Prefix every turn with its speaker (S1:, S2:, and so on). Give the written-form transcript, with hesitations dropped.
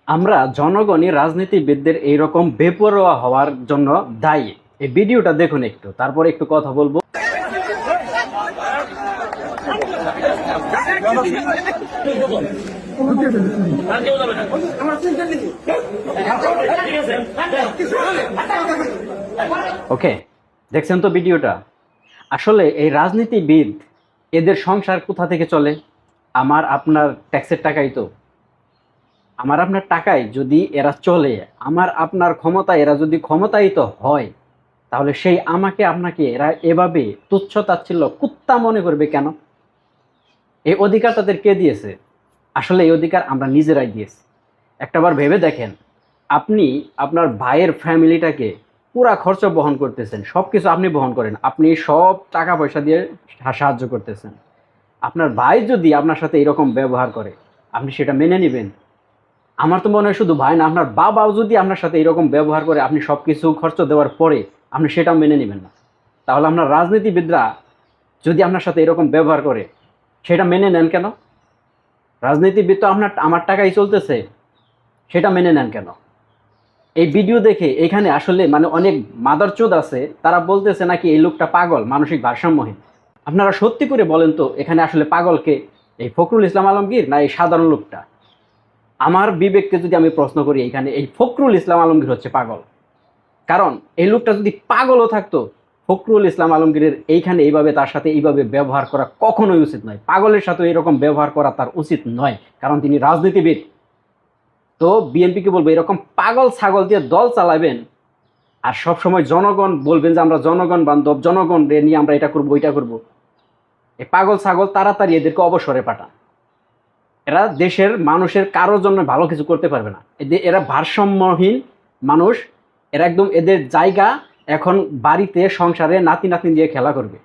S1: আমরা জনগণই রাজনীতিবিদদের এইরকম বেপরোয়া হওয়ার জন্য দায়ী। এই ভিডিওটা দেখুন একটু, তারপরে একটু কথা বলবো। ওকে, দেখছেন তো ভিডিওটা? আসলে এই রাজনীতিবিদ, এদের সংসার কোথা থেকে চলে? আমার আপনার ট্যাক্সের টাকাই তো। আমার আপনার টাকায় যদি এরা চলে, আমার আপনার ক্ষমতায় এরা যদি ক্ষমতায়িত হয়, তাহলে সেই আমাকে আপনাকে এরা এভাবে তুচ্ছ তাচ্ছিল্য কুত্তা মনে করবে কেন? এই অধিকার তাদের কে দিয়েছে? আসলে এই অধিকার আমরা নিজেরাই দিয়েছি। একটাবার ভেবে দেখেন, আপনি আপনার ভাইয়ের ফ্যামিলিটাকে পুরা খরচ বহন করতেছেন, সব কিছু আপনি বহন করেন, আপনি সব টাকা পয়সা দিয়ে সাহায্য করতেছেন। আপনার ভাই যদি আপনার সাথে এরকম ব্যবহার করে, আপনি সেটা মেনে নেবেন? আমার তো মনে হয় শুধু ভাই না, আপনার বাবাও যদি আপনার সাথে এরকম ব্যবহার করে, আপনি সব কিছু খরচ দেওয়ার পরে আপনি সেটাও মেনে নেবেন না। তাহলে আপনার রাজনীতিবিদরা যদি আপনার সাথে এরকম ব্যবহার করে, সেটা মেনে নেন কেন? রাজনীতিবিদ তো আমার টাকাই চলতেছে, সেটা মেনে নেন কেন? এই ভিডিও দেখে এখানে আসলে অনেক মাদারচোদ আছে, তারা বলতেছে নাকি এই লোকটা পাগল, মানসিক ভারসাম্যহীন। আপনারা সত্যি করে বলেন তো, এখানে আসলে পাগলকে এই ফখরুল ইসলাম আলমগীর না এই সাধারণ লোকটা? আমার বিবেককে যদি আমি প্রশ্ন করি, এখানে এই ফখরুল ইসলাম আলমগীর হচ্ছে পাগল। কারণ এই লোকটা যদি পাগলও থাকতো, ফখরুল ইসলাম আলমগীরের এইখানে এইভাবে তার সাথে এইভাবে ব্যবহার করা কখনোই উচিত নয়। পাগলের সাথে এরকম ব্যবহার করা তার উচিত নয়, কারণ তিনি রাজনীতিবিদ। তো বিএনপিকে বলবো, এরকম পাগল ছাগল দিয়ে দল চালাবেন আর সবসময় জনগণ বলবেন যে আমরা জনগণ বান্ধব, জনগণ নিয়ে আমরা এটা করবো ওইটা করবো, এই পাগল ছাগল তাড়াতাড়ি এদেরকে অবসরে পাঠান। এরা দেশের মানুষের কারোর জন্য ভালো কিছু করতে পারবে না। এরা ভারসাম্যহীন মানুষ। এরা একদম, এদের জায়গা এখন বাড়িতে সংসারে নাতি নাতনি দিয়ে খেলা করবে।